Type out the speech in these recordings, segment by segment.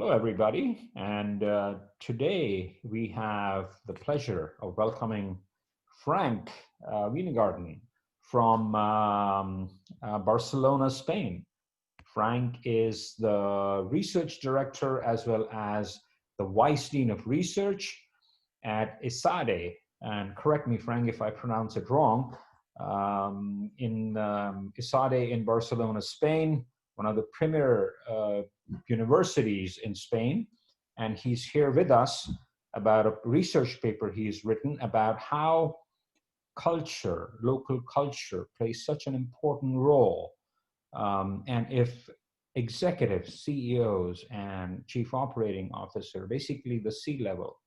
Hello, everybody. And today we have the pleasure of welcoming Frank Wiengarten from Barcelona, Spain. Frank is the research director as well as the vice dean of research at ISADE. And correct me, Frank, if I pronounce it wrong, in ISADE in Barcelona, Spain, one of the premier universities in Spain. And he's here with us about a research paper he's written about how culture, local culture, plays such an important role. And if executives, CEOs, and chief operating officer, basically the C-level,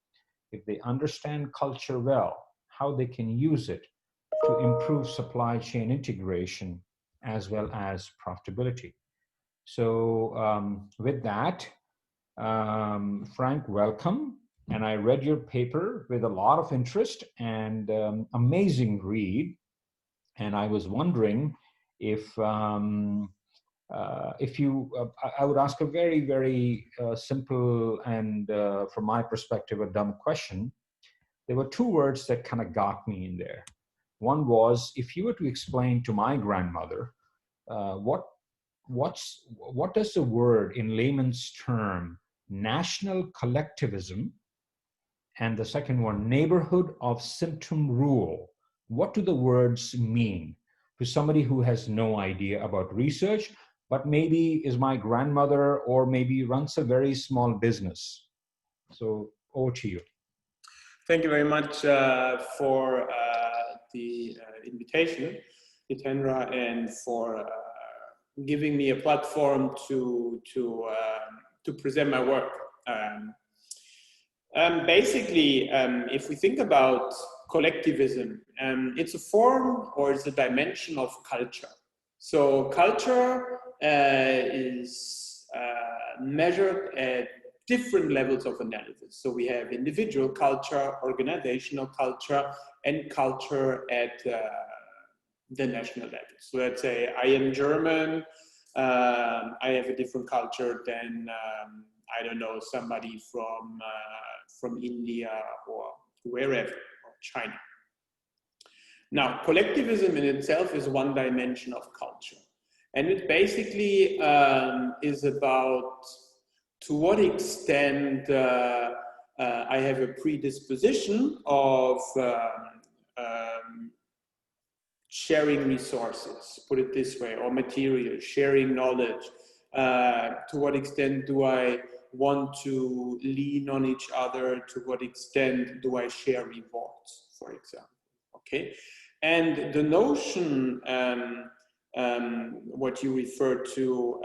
if they understand culture well, how they can use it to improve supply chain integration as well as profitability. So with that, Frank, welcome. And I read your paper with a lot of interest and amazing read. And I was wondering if I would ask a very, very simple and from my perspective, a dumb question. There were two words that kind of got me in there. One was, if you were to explain to my grandmother what does the word in layman's term national collectivism, and the second one neighborhood of symptom rule, what do the words mean to somebody who has no idea about research, but maybe is my grandmother or maybe runs a very small business? So over to you. Thank you very much for the invitation, Hitendra, and for giving me a platform to present my work. Basically, if we think about collectivism, it's a form or it's a dimension of culture. So culture is measured at different levels of analysis. So we have individual culture, organizational culture, and culture at the national level. So let's say I am German, I have a different culture than, I don't know, somebody from India or wherever, or China. Now, collectivism in itself is one dimension of culture. And it basically is about to what extent I have a predisposition of sharing resources, put it this way, or material, sharing knowledge. To what extent do I want to lean on each other? To what extent do I share rewards, for example? Okay, and the notion, what you referred to,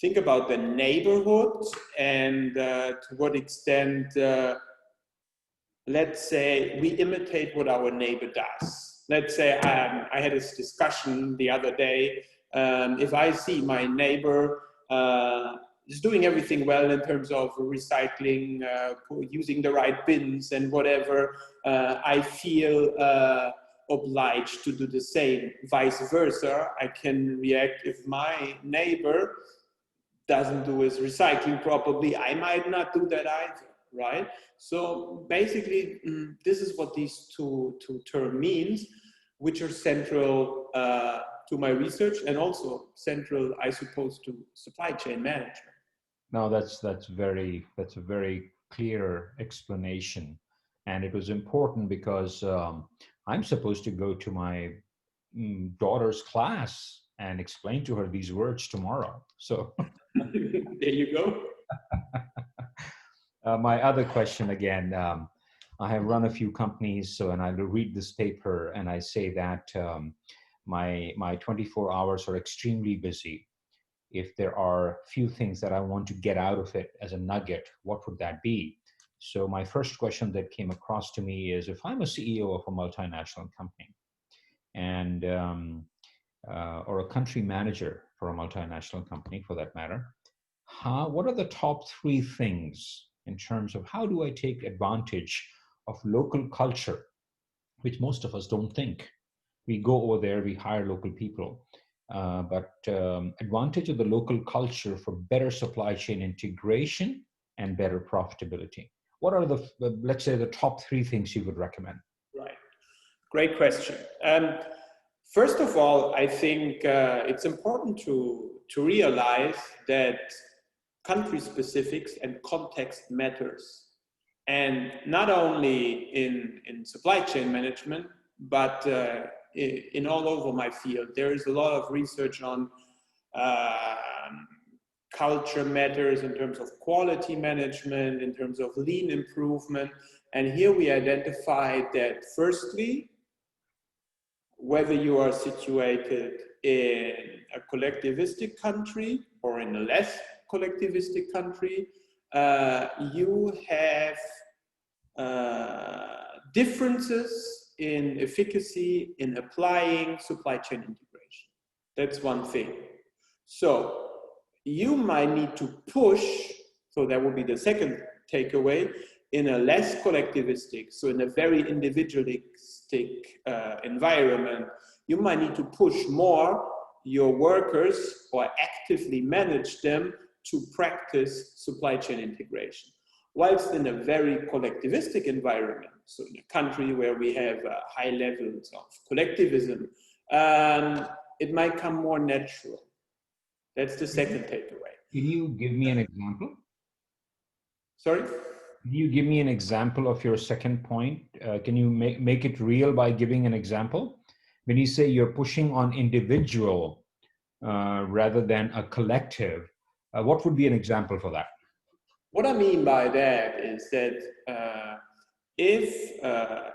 think about the neighborhood and to what extent, let's say, we imitate what our neighbor does. Let's say I had this discussion the other day. If I see my neighbor is doing everything well in terms of recycling, using the right bins and whatever, I feel obliged to do the same. Vice versa, I can react if my neighbor doesn't do his recycling properly, I might not do that either, right? So basically, this is what these two terms means, which are central to my research and also central, I suppose, to supply chain management. No, that's a very clear explanation, and it was important because I'm supposed to go to my daughter's class and explain to her these words tomorrow. So there you go. My other question again, I have run a few companies, so and I read this paper and I say that my 24 hours are extremely busy. If there are few things that I want to get out of it as a nugget, what would that be? So my first question that came across to me is, if I'm a CEO of a multinational company and or a country manager for a multinational company for that matter, what are the top three things in terms of how do I take advantage of local culture, which most of us don't think. We go over there, we hire local people. but advantage of the local culture for better supply chain integration and better profitability. What are the, let's say, the top three things you would recommend? Right. Great question. First of all, I think it's important to realize that country specifics and context matters. And not only in supply chain management, but in all over my field. There is a lot of research on culture matters in terms of quality management, in terms of lean improvement. And here we identified that firstly, whether you are situated in a collectivistic country or in a less collectivistic country, you have differences in efficacy in applying supply chain integration. That's one thing. So you might need to push, so that would be the second takeaway, in a less collectivistic, so in a very individualistic environment, you might need to push more your workers or actively manage them to practice supply chain integration. Whilst in a very collectivistic environment, so in a country where we have high levels of collectivism, it might come more natural. That's the second takeaway. Can you give me an example? Sorry? Can you give me an example of your second point? Can you make it real by giving an example? When you say you're pushing on individual rather than a collective, what would be an example for that? What I mean by that is that if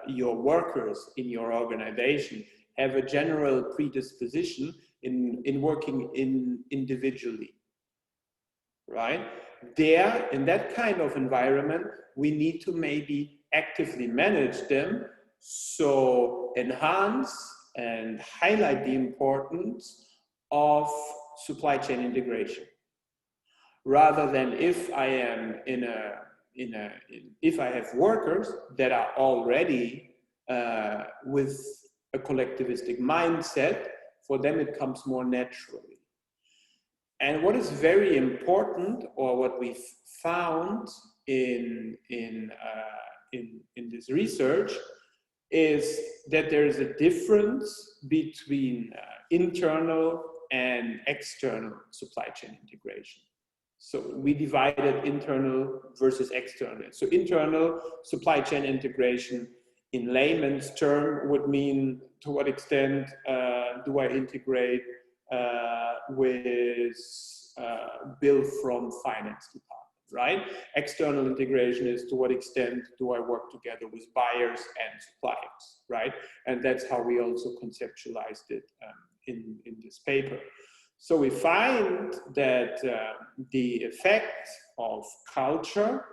your workers in your organization have a general predisposition in working individually, right? There, in that kind of environment, we need to maybe actively manage them, so enhance and highlight the importance of supply chain integration. Rather than if I am if I have workers that are already with a collectivistic mindset, for them it comes more naturally. And what is very important, or what we've found in this research, is that there is a difference between internal and external supply chain integration. So we divided internal versus external. So internal supply chain integration in layman's term would mean, to what extent do I integrate with bill from finance department, right? External integration is to what extent do I work together with buyers and suppliers, right? And that's how we also conceptualized it in this paper. So we find that the effect of culture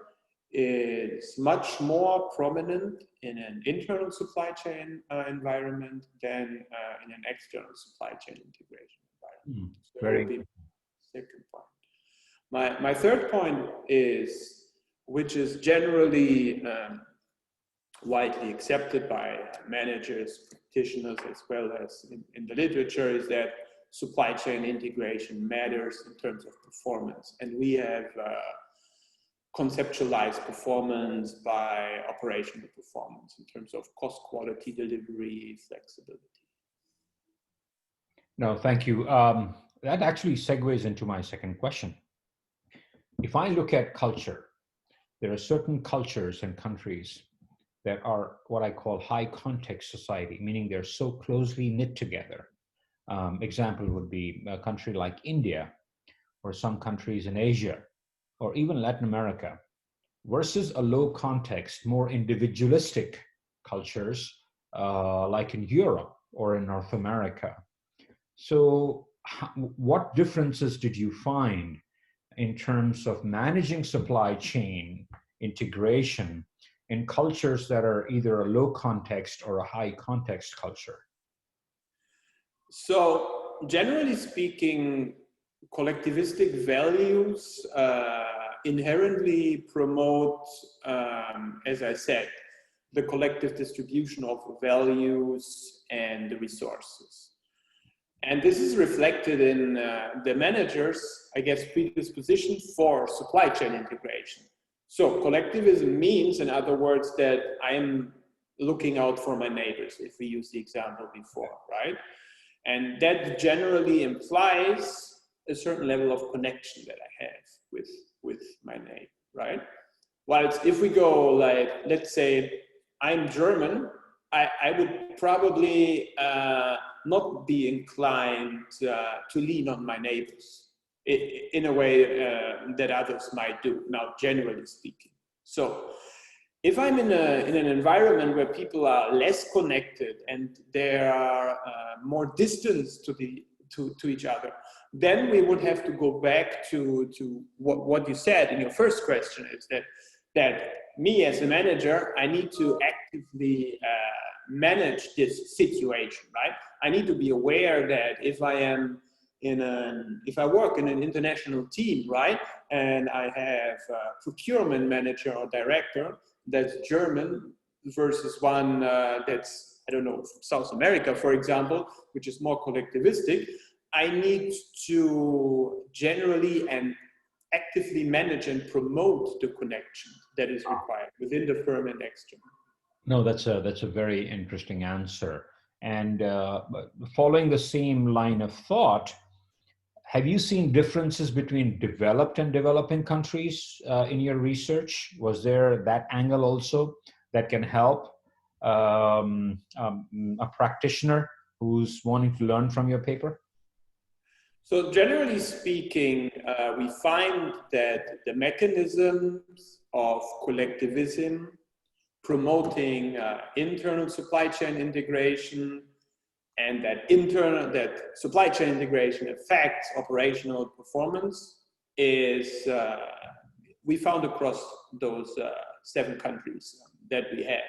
is much more prominent in an internal supply chain environment than in an external supply chain integration environment. So that would be my second point. My third point is, which is generally widely accepted by managers, practitioners, as well as in the literature, is that supply chain integration matters in terms of performance. And we have conceptualized performance by operational performance in terms of cost, quality, delivery, flexibility. No, thank you. That actually segues into my second question. If I look at culture, there are certain cultures and countries that are what I call high context society, meaning they're so closely knit together. Example would be a country like India, or some countries in Asia, or even Latin America, versus a low context, more individualistic cultures like in Europe or in North America. So what differences did you find in terms of managing supply chain integration in cultures that are either a low context or a high context culture? So generally speaking, collectivistic values inherently promote, as I said, the collective distribution of values and the resources. And this is reflected in the manager's, I guess, predisposition for supply chain integration. So collectivism means, in other words, that I'm looking out for my neighbors, if we use the example before, right? And that generally implies a certain level of connection that I have with my neighbor, right? While if we go like, let's say I'm German, I would probably not be inclined to lean on my neighbors in a way that others might do, now generally speaking. So if I'm in an environment where people are less connected and there are more distance to each other, then we would have to go back to what you said in your first question, is that me as a manager, I need to actively manage this situation, right? I need to be aware that if I work in an international team, right, and I have a procurement manager or director that's German versus one that's, I don't know, South America, for example, which is more collectivistic, I need to generally and actively manage and promote the connection that is required within the firm and external. No, that's a very interesting answer. And following the same line of thought, have you seen differences between developed and developing countries in your research? Was there that angle also that can help a practitioner who's wanting to learn from your paper? So generally speaking, we find that the mechanisms of collectivism promoting internal supply chain integration, and that supply chain integration affects operational performance is we found across those 7 countries that we had.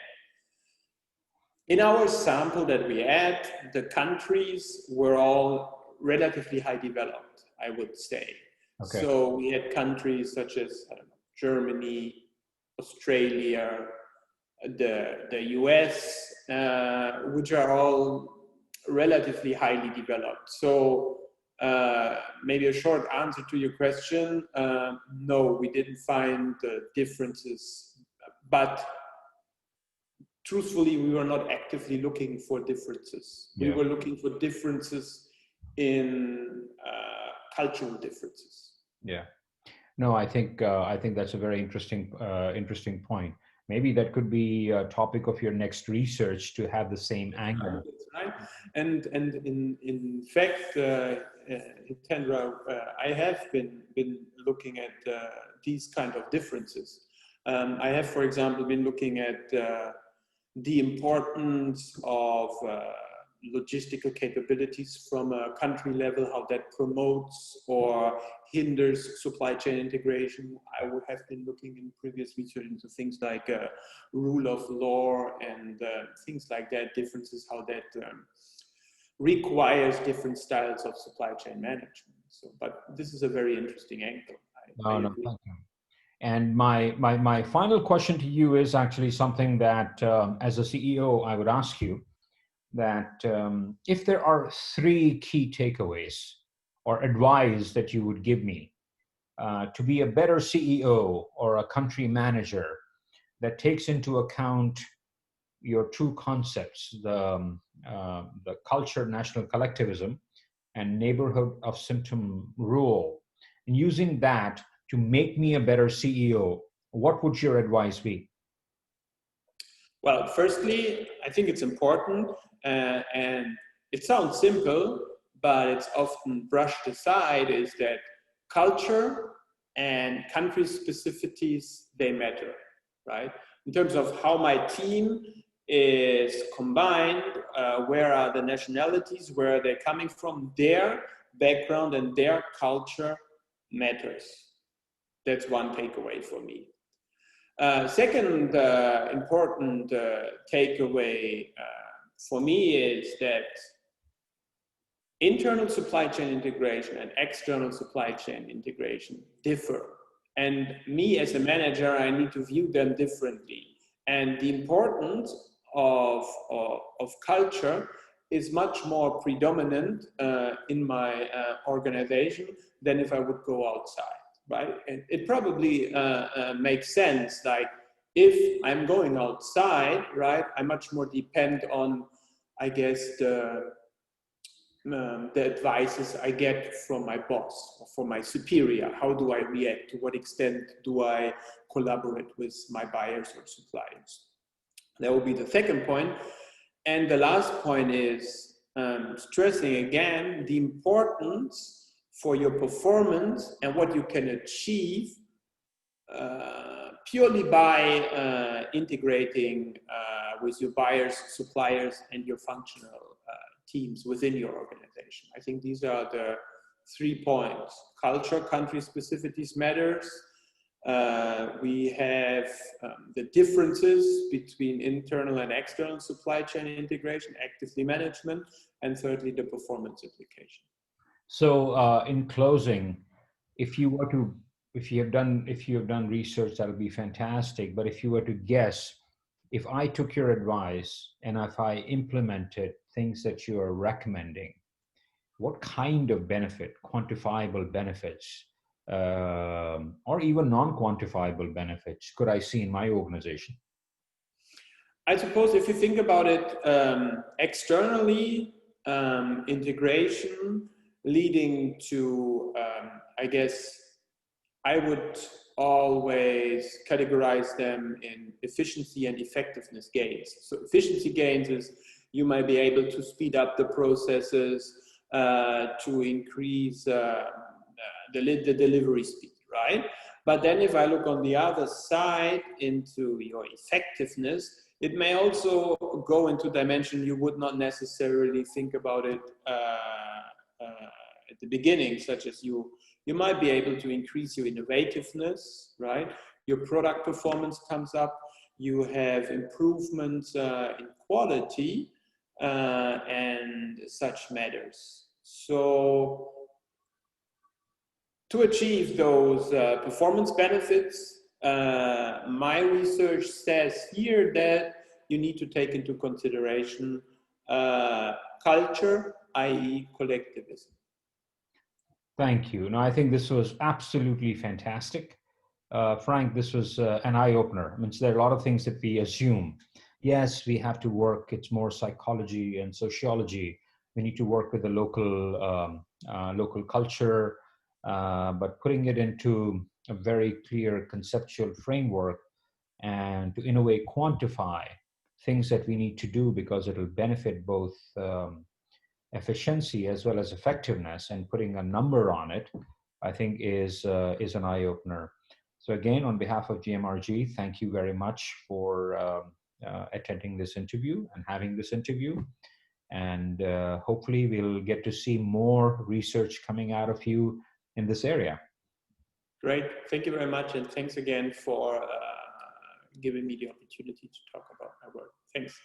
In our sample that we had, the countries were all relatively high developed, I would say. Okay. So we had countries such as, I don't know, Germany, Australia, the US, which are all relatively highly developed. So maybe a short answer to your question, no, we didn't find differences, but truthfully, we were not actively looking for differences. Yeah. We were looking for differences in cultural differences. Yeah. No, I think that's a very interesting point. Maybe that could be a topic of your next research, to have the same angle. That's right. And in fact, Hitendra, I have been looking at these kind of differences. I have, for example, been looking at the importance of logistical capabilities from a country level, how that promotes or hinders supply chain integration. I would have been looking in previous research into things like rule of law and things like that, differences, how that requires different styles of supply chain management. So, but this is a very interesting angle. No, thank you. And my final question to you is actually something that, as a CEO, I would ask you, that if there are 3 key takeaways or advice that you would give me to be a better CEO or a country manager that takes into account your 2 concepts, the culture, national collectivism, and neighborhood of symptom rule, and using that to make me a better CEO, what would your advice be? Well, firstly, I think it's important, and it sounds simple, but it's often brushed aside, is that culture and country specificities, they matter, right? In terms of how my team is combined, where are the nationalities, where are they coming from, their background and their culture matters. That's one takeaway for me. Second important takeaway for me is that internal supply chain integration and external supply chain integration differ. And me as a manager, I need to view them differently. And the importance of culture is much more predominant in my organization than if I would go outside, right? And it probably makes sense. Like if I'm going outside, right, I much more depend on, I guess, the advices I get from my boss or from my superior. How do I react? To what extent do I collaborate with my buyers or suppliers? That will be the second point. And the last point is stressing again the importance for your performance and what you can achieve purely by integrating with your buyers, suppliers, and your functional teams within your organization. I think these are the 3 points. Culture, country specificities matters. We have the differences between internal and external supply chain integration, actively management, and thirdly, the performance implication. So, in closing, if you were to, if you have done research, that'll be fantastic. But if you were to guess, if I took your advice and if I implemented things that you are recommending, what kind of benefit, quantifiable benefits, or even non-quantifiable benefits could I see in my organization? I suppose if you think about it externally, integration leading to, I guess, I would always categorize them in efficiency and effectiveness gains. So efficiency gains is you might be able to speed up the processes to increase the delivery speed, right? But then if I look on the other side into your effectiveness, it may also go into dimension you would not necessarily think about it at the beginning, such as you might be able to increase your innovativeness, right? Your product performance comes up, you have improvements in quality and such matters. So to achieve those performance benefits, my research says here that you need to take into consideration culture, i.e. collectivism. Thank you. No, I think this was absolutely fantastic. Frank, this was an eye-opener. I mean, there are a lot of things that we assume. Yes, we have to work. It's more psychology and sociology. We need to work with the local culture, but putting it into a very clear conceptual framework and to, in a way, quantify things that we need to do because it'll benefit both efficiency as well as effectiveness, and putting a number on it, I think is an eye opener. So again, on behalf of GMRG, thank you very much for attending this interview and having this interview. And hopefully we'll get to see more research coming out of you in this area. Great. Thank you very much. And thanks again for giving me the opportunity to talk about my work. Thanks.